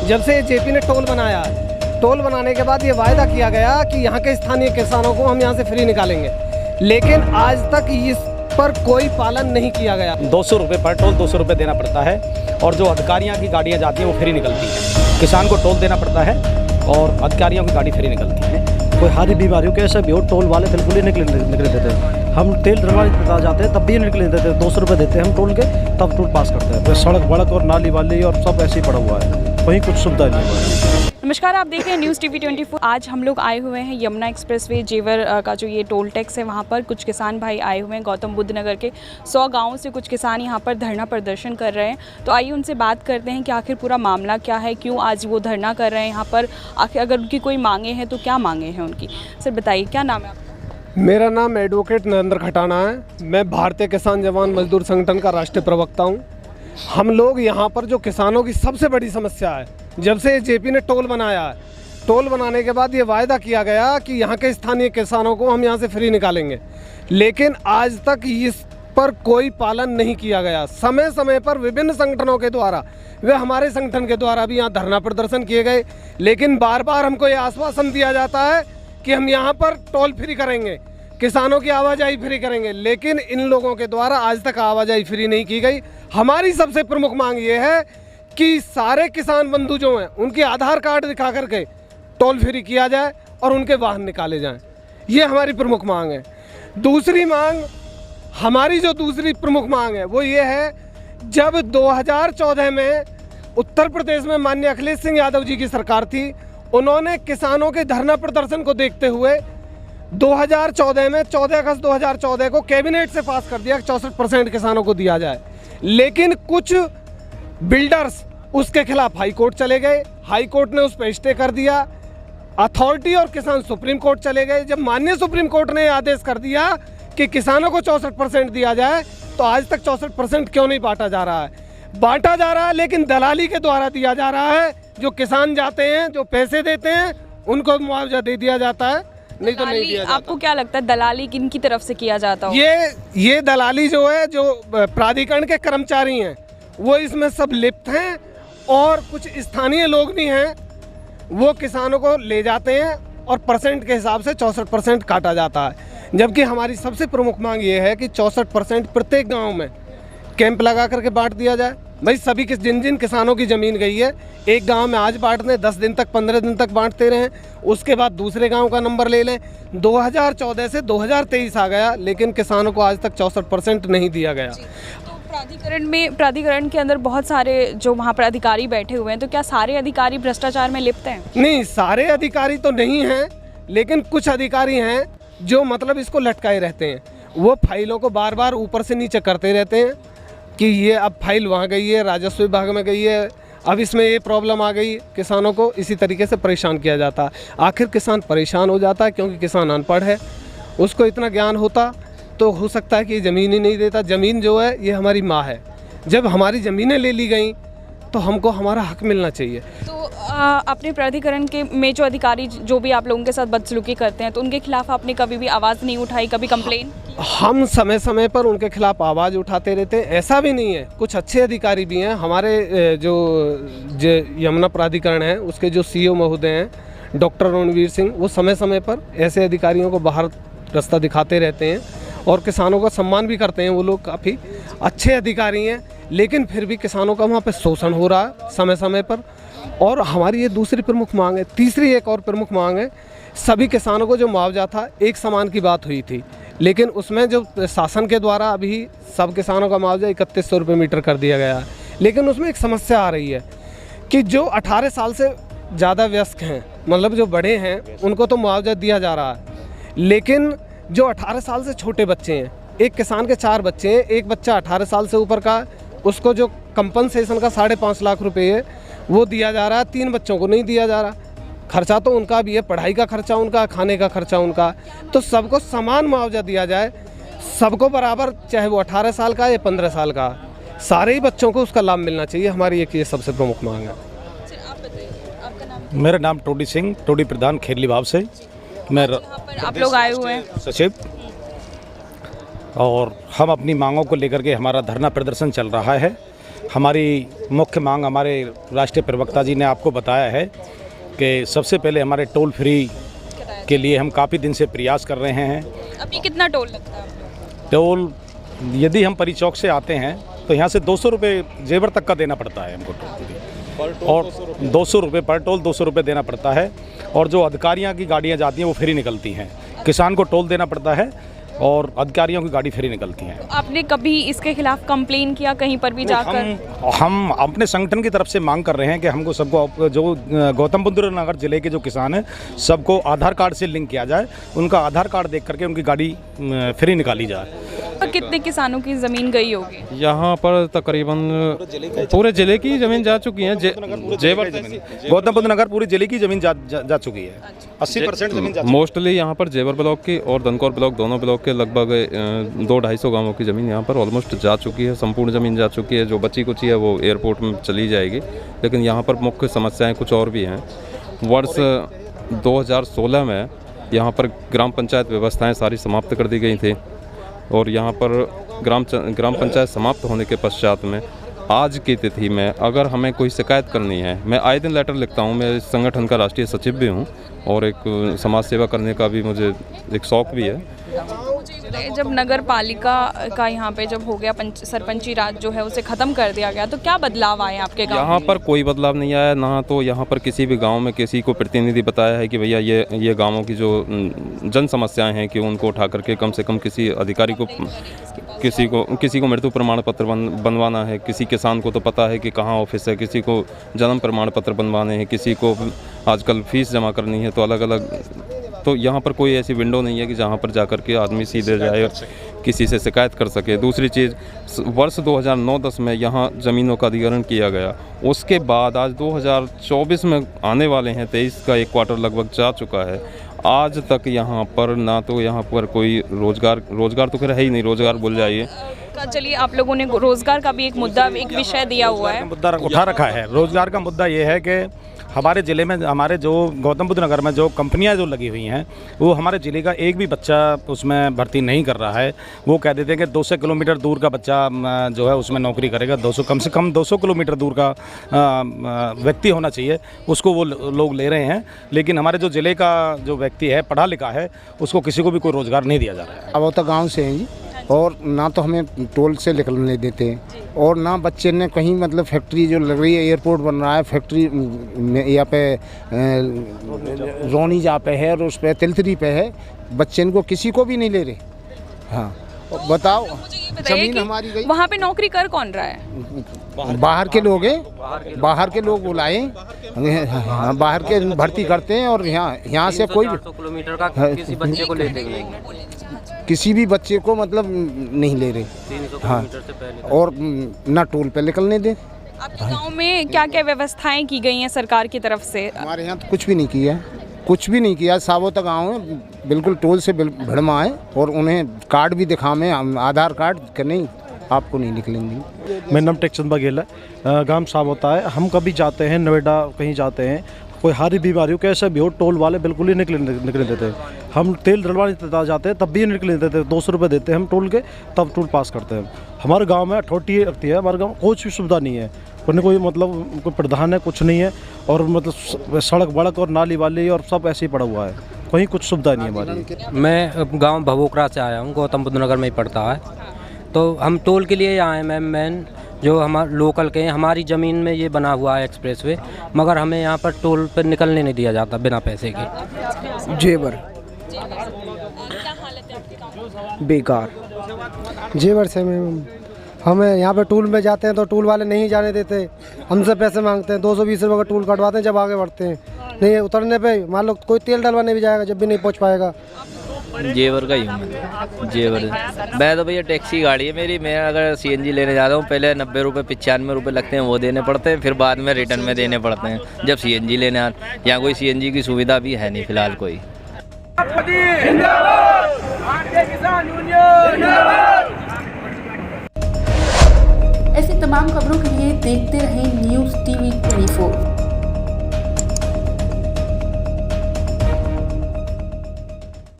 जब से जेपी ने टोल बनाया, टोल बनाने के बाद ये वायदा किया गया कि यहाँ के स्थानीय किसानों को हम यहाँ से फ्री निकालेंगे, लेकिन आज तक इस पर कोई पालन नहीं किया गया। 200 रुपये पर टोल 200 रुपये देना पड़ता है और जो अधिकारियों की गाड़ियाँ जाती हैं वो फ्री निकलती हैं। किसान को टोल देना पड़ता है और अधिकारियों की गाड़ी फ्री निकलती है। कोई हादी बीमारियों के ऐसा भी हो, टोल वाले बिल्कुल ही निकले देते हैं। हम तेल डलवा जाते हैं तब भी निकले देते हैं, 200 रुपये देते हैं हम टोल के, तब टोल पास करते हैं। तो सड़क वड़क और नाली वाली और सब ऐसे ही पड़ा हुआ है, कहीं कुछ सुविधा नहीं है। नमस्कार, आप देख रहे हैं न्यूज़ टीवी 24। आज हम लोग आए हुए हैं यमुना एक्सप्रेसवे जेवर का जो ये टोल टैक्स है वहाँ पर कुछ किसान भाई आए हुए हैं। गौतम बुद्ध नगर के 100 गाँवों से कुछ किसान यहाँ पर धरना प्रदर्शन कर रहे हैं। तो आइए उनसे बात करते हैं कि आखिर पूरा मामला क्या है, क्यों आज वो धरना कर रहे हैं यहाँ पर, आखिर अगर उनकी कोई मांगे हैं तो क्या मांगे हैं उनकी। सर बताइए, क्या नाम है आपका? मेरा नाम एडवोकेट नरेंद्र खटाना है। मैं भारतीय किसान जवान मजदूर संगठन का राष्ट्रीय प्रवक्ता हूँ। हम लोग यहाँ पर जो किसानों की सबसे बड़ी समस्या है, जब से जेपी ने टोल बनाया है, टोल बनाने के बाद ये वायदा किया गया कि यहाँ के स्थानीय किसानों को हम यहाँ से फ्री निकालेंगे, लेकिन आज तक इस पर कोई पालन नहीं किया गया। समय समय पर विभिन्न संगठनों के द्वारा, वे हमारे संगठन के द्वारा भी यहाँ धरना प्रदर्शन किए गए, लेकिन बार बार हमको ये आश्वासन दिया जाता है कि हम यहाँ पर टोल फ्री करेंगे, किसानों की आवाजाही फ्री करेंगे, लेकिन इन लोगों के द्वारा आज तक आवाजाही फ्री नहीं की गई। हमारी सबसे प्रमुख मांग ये है कि सारे किसान बंधु जो हैं उनके आधार कार्ड दिखा करके टोल फ्री किया जाए और उनके वाहन निकाले जाएं। ये हमारी प्रमुख मांग है। दूसरी मांग, हमारी जो दूसरी प्रमुख मांग है वो ये है, जब 2014 में उत्तर प्रदेश में माननीय अखिलेश सिंह यादव जी की सरकार थी, उन्होंने किसानों के धरना प्रदर्शन को देखते हुए 2014 में 14 अगस्त 2014 को कैबिनेट से पास कर दिया कि 64% किसानों को दिया जाए, लेकिन कुछ बिल्डर्स उसके खिलाफ हाई कोर्ट चले गए। हाई कोर्ट ने उस पर स्टे कर दिया। अथॉरिटी और किसान सुप्रीम कोर्ट चले गए। जब माननीय सुप्रीम कोर्ट ने आदेश कर दिया कि किसानों को 64% दिया जाए, तो आज तक 64% क्यों नहीं बांटा जा रहा है? बांटा जा रहा है, लेकिन दलाली के द्वारा दिया जा रहा है। जो किसान जाते हैं, जो पैसे देते हैं, उनको मुआवजा दे दिया जाता है, नहीं तो नहीं दिया जाता। आपको क्या लगता है दलाली किन की तरफ से किया जाता हो? ये दलाली जो है, जो प्राधिकरण के कर्मचारी हैं वो इसमें सब लिप्त हैं, और कुछ स्थानीय लोग भी हैं, वो किसानों को ले जाते हैं और परसेंट के हिसाब से 64% काटा जाता है। जबकि हमारी सबसे प्रमुख मांग ये है कि 64% प्रत्येक गांव में कैंप लगा करके बांट दिया जाए। भाई सभी जिन जिन किसानों की ज़मीन गई है, एक गांव में आज बांटने 10 दिन तक 15 दिन तक बांटते रहें, उसके बाद दूसरे गांव का नंबर ले लें। 2014 से 2023 आ गया, लेकिन किसानों को आज तक 64% नहीं दिया गया। प्राधिकरण के अंदर बहुत सारे जो वहाँ पर अधिकारी बैठे हुए हैं, तो क्या सारे अधिकारी भ्रष्टाचार में लिप्त हैं? नहीं, सारे अधिकारी तो नहीं हैं, लेकिन कुछ अधिकारी हैं जो मतलब इसको लटकाए रहते हैं। वो फाइलों को बार बार ऊपर से नीचे करते रहते हैं कि ये अब फाइल वहाँ गई है, राजस्व विभाग में गई है, अब इसमें ये प्रॉब्लम आ गई। किसानों को इसी तरीके से परेशान किया जाता है। आखिर किसान परेशान हो जाता है क्योंकि किसान अनपढ़ है। उसको इतना ज्ञान होता तो हो सकता है कि ये ज़मीन ही नहीं देता। ज़मीन जो है ये हमारी माँ है। जब हमारी ज़मीनें ले ली गई तो हमको हमारा हक मिलना चाहिए। तो अपने प्राधिकरण के में जो अधिकारी जो भी आप लोगों के साथ बदसलूकी करते हैं, तो उनके खिलाफ आपने कभी भी आवाज़ नहीं उठाई, कभी कंप्लेन? हम समय समय पर उनके खिलाफ आवाज़ उठाते रहते हैं। ऐसा भी नहीं है, कुछ अच्छे अधिकारी भी हैं। हमारे जो यमुना प्राधिकरण है उसके जो CEO महोदय हैं डॉक्टर रणवीर सिंह, वो समय समय पर ऐसे अधिकारियों को बाहर रास्ता दिखाते रहते हैं और किसानों का सम्मान भी करते हैं। वो लोग काफ़ी अच्छे अधिकारी हैं, लेकिन फिर भी किसानों का वहाँ पे शोषण हो रहा है समय समय पर। और हमारी ये दूसरी प्रमुख मांग है। तीसरी एक और प्रमुख मांग है, सभी किसानों को जो मुआवजा था, एक समान की बात हुई थी, लेकिन उसमें जो शासन के द्वारा अभी सब किसानों का मुआवजा 3100 रुपये मीटर कर दिया गया है। लेकिन उसमें एक समस्या आ रही है कि जो 18 साल से ज़्यादा वयस्क हैं, मतलब जो बड़े हैं, उनको तो मुआवजा दिया जा रहा है, लेकिन जो 18 साल से छोटे बच्चे हैं, एक किसान के 4 बच्चे हैं, एक बच्चा 18 साल से ऊपर का, उसको जो कंपनसेशन का 5.5 लाख रुपए है वो दिया जा रहा है। 3 बच्चों को नहीं दिया जा रहा। खर्चा तो उनका भी है, पढ़ाई का खर्चा उनका, खाने का खर्चा उनका। तो सबको समान मुआवजा दिया जाए, सबको बराबर, चाहे वो 18 साल का या 15 साल का, सारे ही बच्चों को उसका लाभ मिलना चाहिए। हमारी एक ये सबसे प्रमुख मांग है। मेरा नाम टोडी सिंह, टोडी प्रधान, खेरली भाव से। मैं आप लोग आए हुए हैं सचिव, और हम अपनी मांगों को लेकर के हमारा धरना प्रदर्शन चल रहा है। हमारी मुख्य मांग हमारे राष्ट्रीय प्रवक्ता जी ने आपको बताया है कि सबसे पहले हमारे टोल फ्री के लिए हम काफ़ी दिन से प्रयास कर रहे हैं। अभी कितना टोल लगता है? टोल यदि हम परी चौक से आते हैं तो यहाँ से 200 रुपये जेवर तक का देना पड़ता है हमको टोल, और 200 रुपये पर टोल 200 रुपये देना पड़ता है। और जो अधिकारियों की गाड़ियाँ जाती हैं वो फ्री निकलती हैं। किसान को टोल देना पड़ता है और अधिकारियों की गाड़ी फ्री निकलती हैं। तो आपने कभी इसके खिलाफ कंप्लेन किया कहीं पर भी जाकर? हम अपने संगठन की तरफ से मांग कर रहे हैं कि हमको सबको, जो गौतम बुद्ध नगर जिले के जो किसान हैं, सबको आधार कार्ड से लिंक किया जाए, उनका आधार कार्ड देख करके उनकी गाड़ी फ्री निकाली जाए। तो कितने किसानों की ज़मीन गई होगी? यहाँ पर तकरीबन पूरे जिले की ज़मीन जा चुकी है। जेवर गौतम बुद्ध नगर पूरी जिले की ज़मीन जा चुकी है। 80% ज़मीन जा चुकी है। मोस्टली यहाँ पर जेवर ब्लॉक की और दनकौर ब्लॉक, दोनों ब्लॉक के लगभग 200-250 गांवों की ज़मीन यहाँ पर ऑलमोस्ट जा चुकी है। संपूर्ण ज़मीन जा चुकी है। जो बची कुची है वो एयरपोर्ट में चली जाएगी। लेकिन यहाँ पर मुख्य समस्याएँ कुछ और भी हैं। वर्ष 2016 में यहाँ पर ग्राम पंचायत व्यवस्थाएँ सारी समाप्त कर दी गई थी और यहाँ पर ग्राम पंचायत समाप्त होने के पश्चात में आज की तिथि में अगर हमें कोई शिकायत करनी है, मैं आए दिन लेटर लिखता हूँ। मैं इस संगठन का राष्ट्रीय सचिव भी हूँ और एक समाज सेवा करने का भी मुझे एक शौक़ भी है। जब नगर पालिका का यहाँ पे जब हो गया सरपंची राज जो है उसे ख़त्म कर दिया गया, तो क्या बदलाव आए आपके गाँव? यहाँ पर कोई बदलाव नहीं आया। ना तो यहाँ पर किसी भी गांव में किसी को प्रतिनिधि बताया है कि भैया ये गांवों की जो जन समस्याएं हैं कि उनको उठा करके कम से कम किसी अधिकारी को, किसी को मृत्यु प्रमाण पत्र बनवाना है। किसी किसान को तो पता है कि कहाँ ऑफिस है, किसी को जन्म प्रमाण पत्र बनवाने हैं, किसी को आजकल फीस जमा करनी है। तो अलग अलग, तो यहाँ पर कोई ऐसी विंडो नहीं है कि जहाँ पर जाकर के आदमी सीधे जाए और किसी से शिकायत कर सके। दूसरी चीज़, वर्ष 2009-10 में यहाँ ज़मीनों का अधिग्रहण किया गया। उसके बाद आज 2024 में आने वाले हैं, 23 का एक क्वार्टर लगभग जा चुका है। आज तक यहाँ पर ना तो यहाँ पर कोई रोज़गार तो खैर है ही नहीं, रोज़गार भूल जाइए। चलिए, आप लोगों ने रोज़गार का भी एक मुद्दा, एक विषय दिया हुआ है, मुद्दा उठा रखा है। रोज़गार का मुद्दा ये है कि हमारे ज़िले में, हमारे जो गौतम बुद्ध नगर में जो कंपनियां जो लगी हुई हैं, वो हमारे ज़िले का एक भी बच्चा उसमें भर्ती नहीं कर रहा है। वो कह देते हैं कि 200 किलोमीटर दूर का बच्चा जो है उसमें नौकरी करेगा। 200 कम से कम 200 किलोमीटर दूर का व्यक्ति होना चाहिए, उसको वो लोग ले रहे हैं। लेकिन हमारे जो ज़िले का जो व्यक्ति है, पढ़ा लिखा है, उसको किसी को भी कोई रोज़गार नहीं दिया जा रहा है। अब वो तो गाँव से हैं जी, और ना तो हमें टोल से निकलने देते हैं और ना बच्चे ने कहीं, मतलब फैक्ट्री जो लग रही है, एयरपोर्ट बन रहा है, फैक्ट्री यहाँ पे रोनी जहाँ पे है और उस पर तिलतरी पे है, बच्चे को किसी को भी नहीं ले रहे। हाँ, बताओ, जमीन हमारी गई। वहाँ पे नौकरी कर कौन रहा है? बाहर के लोग हैं, बाहर के लोग बुलाए, बाहर के भर्ती करते हैं और यहाँ से कोई किलोमीटर का किसी बच्चे को लेते नहीं, किसी भी बच्चे को मतलब नहीं ले रहे। 300 किलोमीटर से पहले, और ना टोल पे निकलने दे। आपके गांव में क्या क्या व्यवस्थाएं की गई हैं सरकार की तरफ से? हमारे यहाँ तो कुछ भी नहीं किया, कुछ भी नहीं किया। साबोता गाँव है, बिल्कुल टोल से भिड़मा है और उन्हें कार्ड भी दिखावे, आधार कार्ड के नहीं, आपको नहीं निकलेंगे। मेरा नाम टेकचंद बघेल है, गांव साबोता है। हम कभी जाते हैं नोएडा, कहीं जाते हैं, कोई हारी बीमारी हो, कैसे भी हो, टोल वाले बिल्कुल ही निकलने देते। हम तेल डलवाने जाते हैं तब भी निकलने देते। 200 रुपये देते हैं हम टोल के, तब टोल पास करते हैं। हमारे गांव में अथॉरिटी रखती है, हमारे गांव कुछ भी सुविधा नहीं है, कोई मतलब कोई प्रधान है, कुछ नहीं है। और मतलब सड़क वड़क और नाली वाली और सब ऐसे ही पड़ा हुआ है, कहीं कुछ सुविधा नहीं है हमारी। मैं गांव भभोकरा से आया हूं, गौतम बुद्ध नगर में ही पड़ता है। तो हम टोल के लिए आए हैं मैम, जो हमारे लोकल के हैं। हमारी ज़मीन में ये बना हुआ है एक्सप्रेसवे, मगर हमें यहाँ पर टोल पर निकलने नहीं दिया जाता बिना पैसे के। जेवर बेकार, जेवर से हमें यहाँ पे टूल में जाते हैं तो टूल वाले नहीं जाने देते, हमसे पैसे मांगते हैं। 220 रुपये का टूल कटवाते हैं, जब आगे बढ़ते हैं नहीं उतरने पे मान लो कोई तेल डलवाने भी जाएगा, जब भी नहीं पहुँच पाएगा। जेवर का ही हूँ मैं, जेवर। मैं तो भैया टैक्सी गाड़ी है मेरी। मैं अगर सीएनजी लेने जाता हूँ, पहले 90 रुपये 95 रुपये लगते हैं, वो देने पड़ते हैं, फिर बाद में रिटर्न में देने पड़ते हैं जब सीएनजी लेने आते। यहाँ कोई सीएनजी की सुविधा भी है नहीं फिलहाल कोई। ऐसी तमाम खबरों के लिए देखते रहें न्यूज़ TV 24।